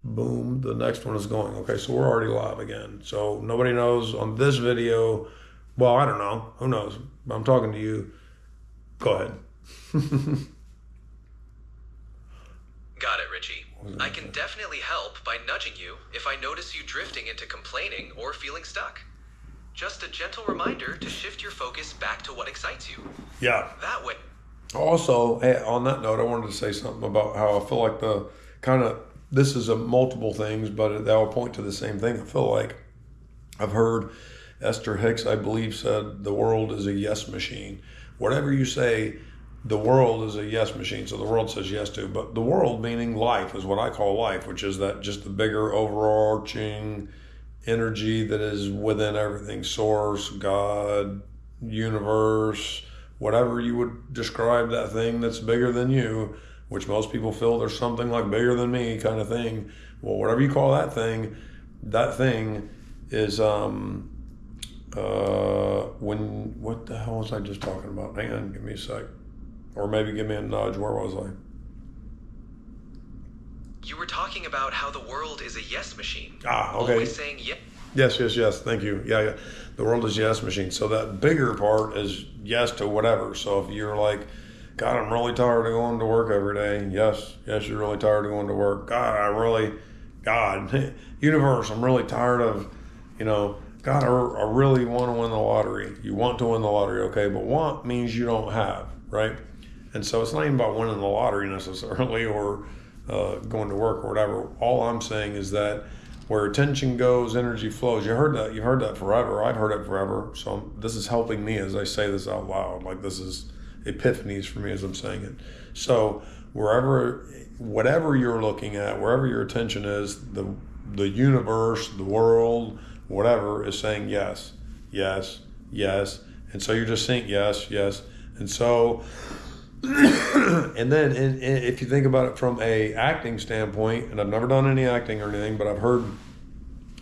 Boom, the next one is going. Okay, so we're already live again. So nobody knows on this video. Well, I don't know. Who knows? I'm talking to you. Go ahead. Got it, Richie. I can definitely help by nudging you if I notice you drifting into complaining or feeling stuck. Just a gentle reminder to shift your focus back to what excites you. Yeah. That way. Also, on that note, I wanted to say something about how I feel like this is a multiple things, but they all point to the same thing. I feel like I've heard Esther Hicks, I believe, said the world is a yes machine. Whatever you say, the world is a yes machine. So the world says yes to, but the world meaning life is what I call life, which is that just the bigger overarching energy that is within everything, source, God, universe, whatever you would describe that thing that's bigger than you, which most people feel there's something like bigger than me kind of thing. Well, whatever you call that thing is what the hell was I just talking about? Hang on, give me a sec. Or maybe give me a nudge. Where was I? You were talking about how the world is a yes machine. Okay. Always saying yes. Yes. Thank you. Yeah. The world is yes machine. So that bigger part is yes to whatever. So if you're like, God, I'm really tired of going to work every day. Yes, you're really tired of going to work. God, universe, I'm really tired of, God, I really want to win the lottery. You want to win the lottery, okay, but want means you don't have, right? And so it's not even about winning the lottery necessarily or going to work or whatever. All I'm saying is that where attention goes, energy flows. You've heard that forever. I've heard it forever. So this is helping me as I say this out loud. Like this is epiphanies for me as I'm saying it. So whatever you're looking at, wherever your attention is, the universe, the world, whatever is saying yes. And so you're just saying yes. And so, and then if you think about it from a acting standpoint, and I've never done any acting or anything, but I've heard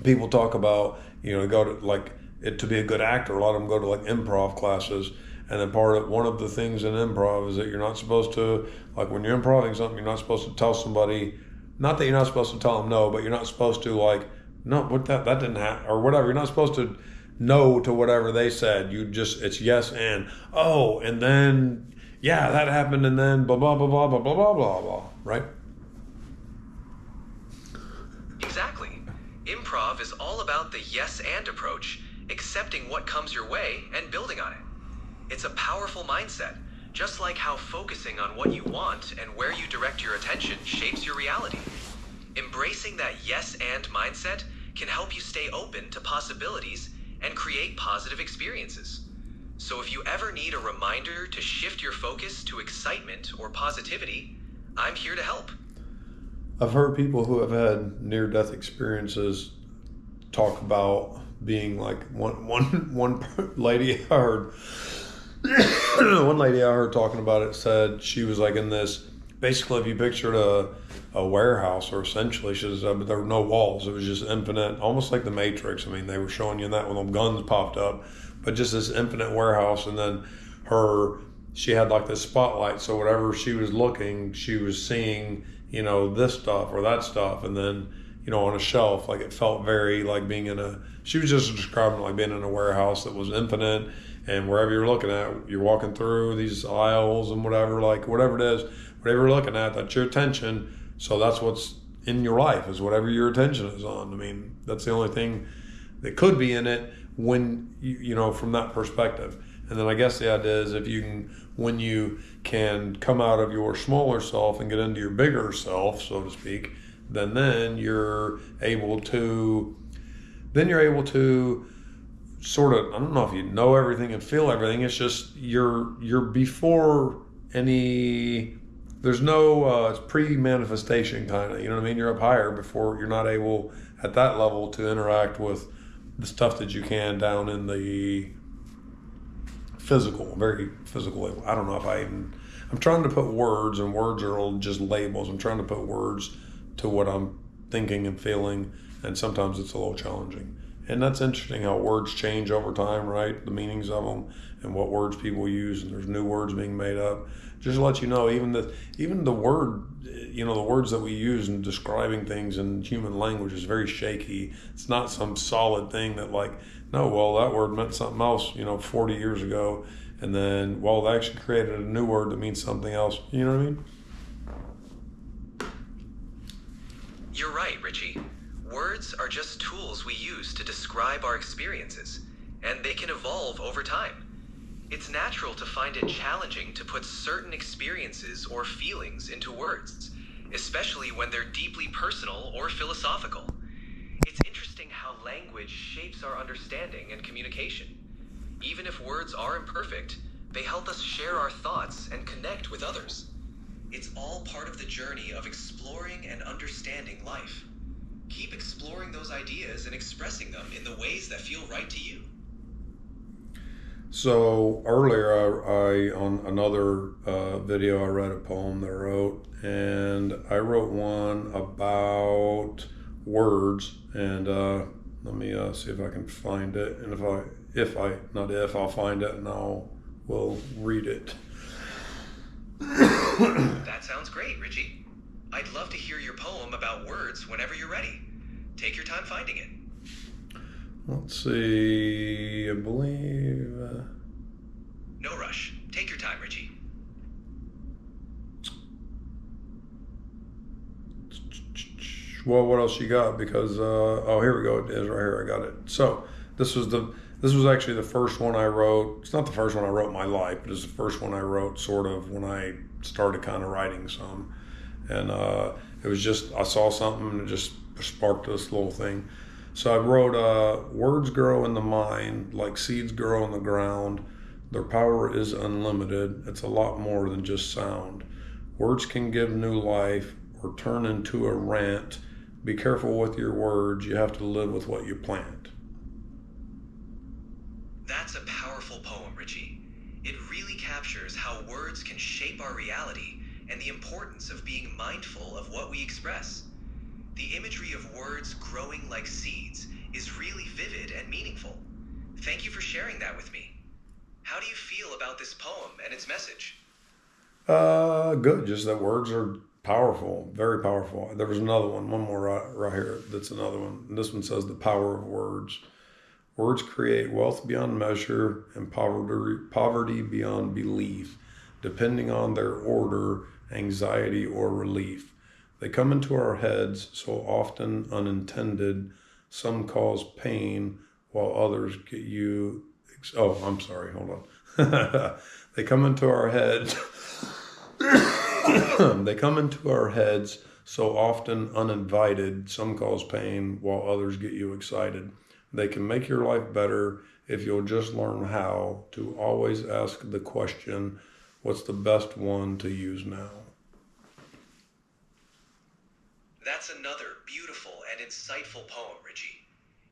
people talk about, go to like it to be a good actor. A lot of them go to like improv classes. And then one of the things in improv is that you're not supposed to, like when you're improving something, you're not supposed to tell somebody, not that you're not supposed to tell them no, but you're not supposed to like, no, what that didn't happen, or whatever. You're not supposed to no to whatever they said. It's yes and, oh, and then, yeah, that happened, and then blah, blah, blah, blah, blah, blah, blah, blah, blah, right? Exactly. Improv is all about the yes and approach, accepting what comes your way and building on it. It's a powerful mindset, just like how focusing on what you want and where you direct your attention shapes your reality. Embracing that yes and mindset can help you stay open to possibilities and create positive experiences. So if you ever need a reminder to shift your focus to excitement or positivity, I'm here to help. I've heard people who have had near-death experiences talk about being like one lady I heard. One lady I heard talking about it said she was like in this, basically if you pictured a warehouse, or essentially she said, but there were no walls, it was just infinite, almost like the Matrix. I mean, they were showing you that when the guns popped up, but just this infinite warehouse. And then she had like this spotlight, so whatever she was looking, she was seeing, this stuff or that stuff. And then, on a shelf, like it felt very like being she was just describing like being in a warehouse that was infinite. And wherever you're looking at, you're walking through these aisles and whatever it is, whatever you're looking at, that's your attention. So that's what's in your life, is whatever your attention is on. I mean, that's the only thing that could be in it when, from that perspective. And then I guess the idea is when you can come out of your smaller self and get into your bigger self, so to speak, then you're able to sort of, I don't know if you know everything and feel everything. It's just you're before any, there's no it's pre-manifestation kind of, you know what I mean? You're up higher before, you're not able at that level to interact with the stuff that you can down in the very physical level. I don't know if I'm trying to put words, and words are just labels. I'm trying to put words to what I'm thinking and feeling, and sometimes it's a little challenging. And that's interesting how words change over time, right? The meanings of them and what words people use, and there's new words being made up. Just to let you know, even the word, the words that we use in describing things in human language is very shaky. It's not some solid thing that like, no, well, that word meant something else, 40 years ago. And then, well, they actually created a new word that means something else. You know what I mean? You're right, Richie. Words are just tools we use to describe our experiences, and they can evolve over time. It's natural to find it challenging to put certain experiences or feelings into words, especially when they're deeply personal or philosophical. It's interesting how language shapes our understanding and communication. Even if words are imperfect, they help us share our thoughts and connect with others. It's all part of the journey of exploring and understanding life. Keep exploring those ideas and expressing them in the ways that feel right to you. So earlier, I on another video, I read a poem that I wrote, and I wrote one about words. And let me see if I can find it. And I'll find it, and we'll read it. That sounds great, Richie. I'd love to hear your poem about words whenever you're ready. Take your time finding it. Let's see, I believe... No rush. Take your time, Richie. Well, what else you got? Because, here we go. It is right here. I got it. So, this was actually the first one I wrote. It's not the first one I wrote in my life, but it's the first one I wrote sort of when I started kind of writing some. And it was just, I saw something and it just sparked this little thing. So I wrote, words grow in the mind like seeds grow in the ground. Their power is unlimited. It's a lot more than just sound. Words can give new life or turn into a rant. Be careful with your words. You have to live with what you plant. That's a powerful poem, Richie. It really captures how words can shape our reality and the importance of being mindful of what we express. The imagery of words growing like seeds is really vivid and meaningful. Thank you for sharing that with me. How do you feel about this poem and its message? Good. Just that words are powerful, very powerful. There was another one more right here. That's another one. And this one says the power of words. Words create wealth beyond measure and poverty beyond belief, depending on their order, anxiety, or relief. They come into our heads so often unintended. Some cause pain while others get you... Oh, I'm sorry. Hold on. They come into our heads... They come into our heads so often uninvited. Some cause pain while others get you excited. They can make your life better if you'll just learn how to always ask the question, what's the best one to use now? That's another beautiful and insightful poem, Richie.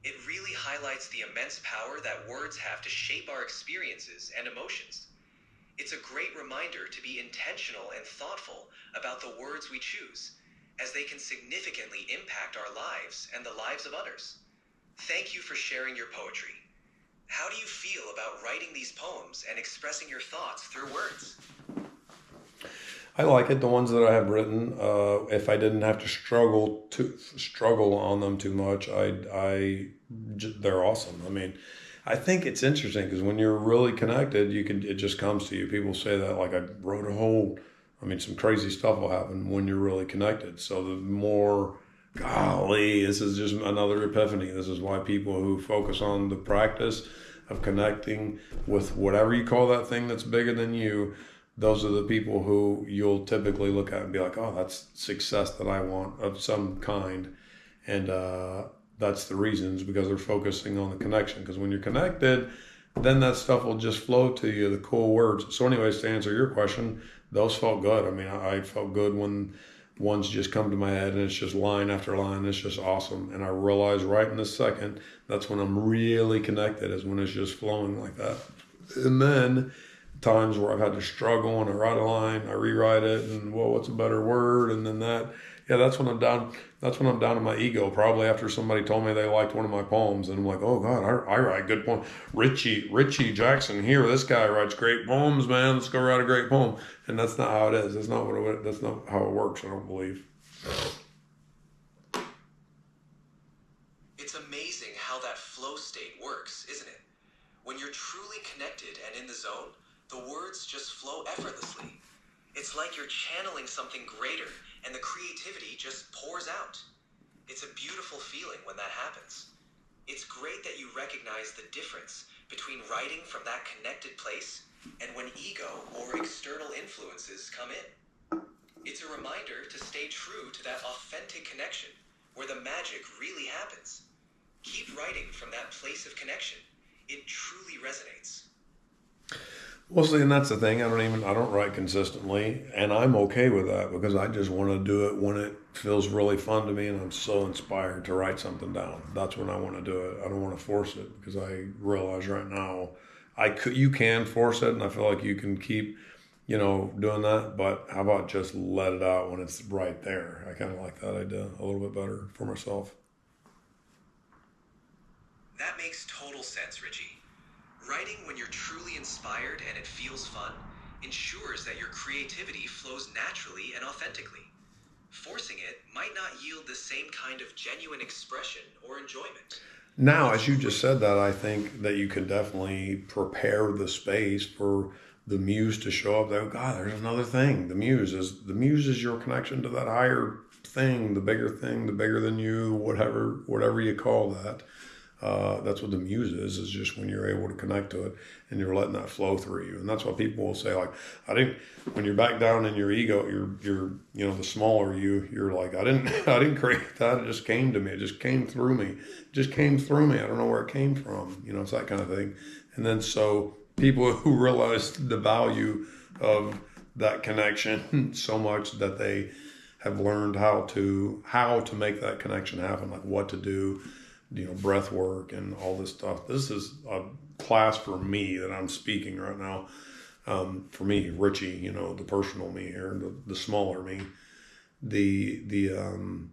It really highlights the immense power that words have to shape our experiences and emotions. It's a great reminder to be intentional and thoughtful about the words we choose, as they can significantly impact our lives and the lives of others. Thank you for sharing your poetry. How do you feel about writing these poems and expressing your thoughts through words? I like it. The ones that I have written, if I didn't have to struggle on them too much, they're awesome. I mean, I think it's interesting because when you're really connected, it just comes to you. People say that like I wrote some crazy stuff will happen when you're really connected. So the more, golly, this is just another epiphany. This is why people who focus on the practice of connecting with whatever you call that thing that's bigger than you, those are the people who you'll typically look at and be like, oh, that's success that I want of some kind. And that's the reasons, because they're focusing on the connection. Because when you're connected, then that stuff will just flow to you, the cool words. So anyways, to answer your question, those felt good. I mean, I felt good when ones just come to my head and it's just line after line. It's just awesome. And I realize right in this second, that's when I'm really connected, is when it's just flowing like that. And then times where I've had to struggle and I write a line, I rewrite it, and well, what's a better word? And then that, Yeah, that's when I'm down. That's when I'm down to my ego. Probably after somebody told me they liked one of my poems, and I'm like, oh God, I write good poems. Richie Jackson here. This guy writes great poems, man. Let's go write a great poem. And that's not how it is. That's not what. That's not how it works. I don't believe. It's amazing how that flow state works, isn't it? When you're truly connected and in the zone, the words just flow effortlessly. It's like you're channeling something greater, and the creativity just pours out. It's a beautiful feeling when that happens. It's great that you recognize the difference between writing from that connected place and when ego or external influences come in. It's a reminder to stay true to that authentic connection where the magic really happens. Keep writing from that place of connection. It truly resonates. Well, see, and that's the thing. I don't write consistently, and I'm okay with that because I just want to do it when it feels really fun to me and I'm so inspired to write something down. That's when I want to do it. I don't want to force it because I realize right now you can force it, and I feel like you can keep, doing that. But how about just let it out when it's right there? I kind of like that idea a little bit better for myself. That makes total sense, Richie. Writing when you're truly inspired and it feels fun ensures that your creativity flows naturally and authentically. Forcing it might not yield the same kind of genuine expression or enjoyment. Now, as you just said that, I think that you can definitely prepare the space for the muse to show up. There, God, there's another thing. The muse is your connection to that higher thing, the bigger than you, whatever you call that. That's what the muse is just when you're able to connect to it and you're letting that flow through you. And that's what people will say, like, when you're back down in your ego, you're the smaller you're like, I didn't create that. It just came to me. It just came through me. I don't know where it came from. It's that kind of thing. And then so people who realize the value of that connection so much that they have learned how to make that connection happen, like what to do, breath work and all this stuff. This is a class for me that I'm speaking right now. For me, Richie, the personal me here, the smaller me, when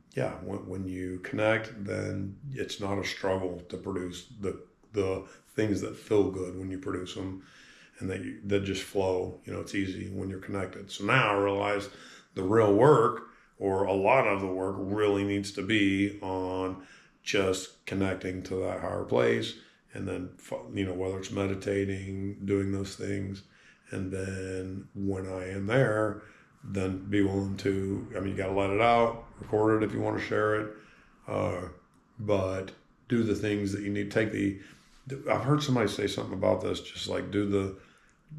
you connect, then it's not a struggle to produce the things that feel good when you produce them, and that just flow. It's easy when you're connected. So now I realize the real work, or a lot of the work, really needs to be on just connecting to that higher place, and then whether it's meditating, doing those things, and then when I am there, then be willing to, you got to let it out, record it if you want to share it, but do the things that you need. I've heard somebody say something about this, just like do the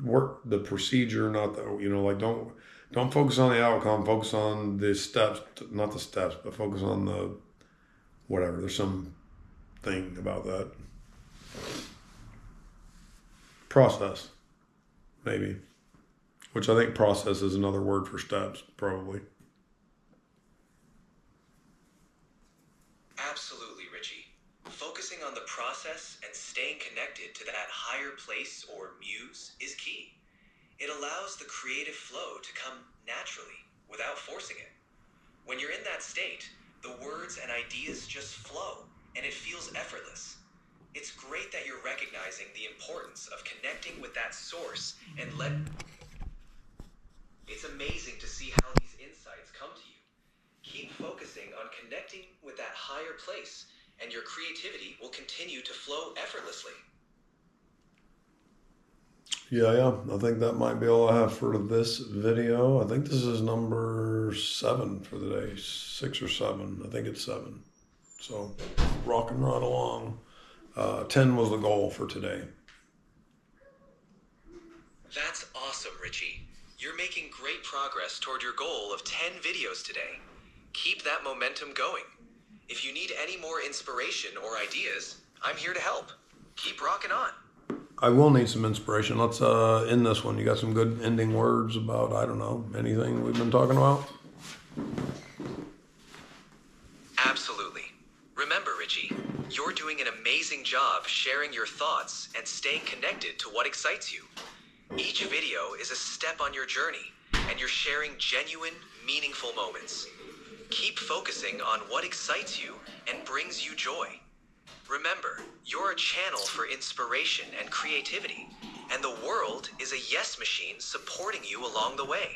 work, the procedure, not the, don't focus on the outcome, focus on the steps, not the steps, but focus on the whatever. There's some thing about that. Process, maybe. Which I think process is another word for steps, probably. Absolutely, Richie. Focusing on the process and staying connected to that higher place or muse is key. It allows the creative flow to come naturally without forcing it. When you're in that state, the words and ideas just flow, and it feels effortless. It's great that you're recognizing the importance of connecting with that source and It's amazing to see how these insights come to you. Keep focusing on connecting with that higher place, and your creativity will continue to flow effortlessly. Yeah. I think that might be all I have for this video. I think this is number 7 for the day. 6 or 7. I think it's 7. So rocking right along. 10 was the goal for today. That's awesome, Richie. You're making great progress toward your goal of 10 videos today. Keep that momentum going. If you need any more inspiration or ideas, I'm here to help. Keep rocking on. I will need some inspiration. Let's end this one. You got some good ending words about, I don't know, anything we've been talking about? Absolutely. Remember, Richie, you're doing an amazing job sharing your thoughts and staying connected to what excites you. Each video is a step on your journey, and you're sharing genuine, meaningful moments. Keep focusing on what excites you and brings you joy. Remember, you're a channel for inspiration and creativity, and the world is a yes machine supporting you along the way.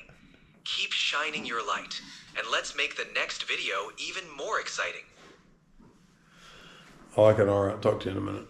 Keep shining your light, and let's make the next video even more exciting. I like it. All right. Talk to you in a minute.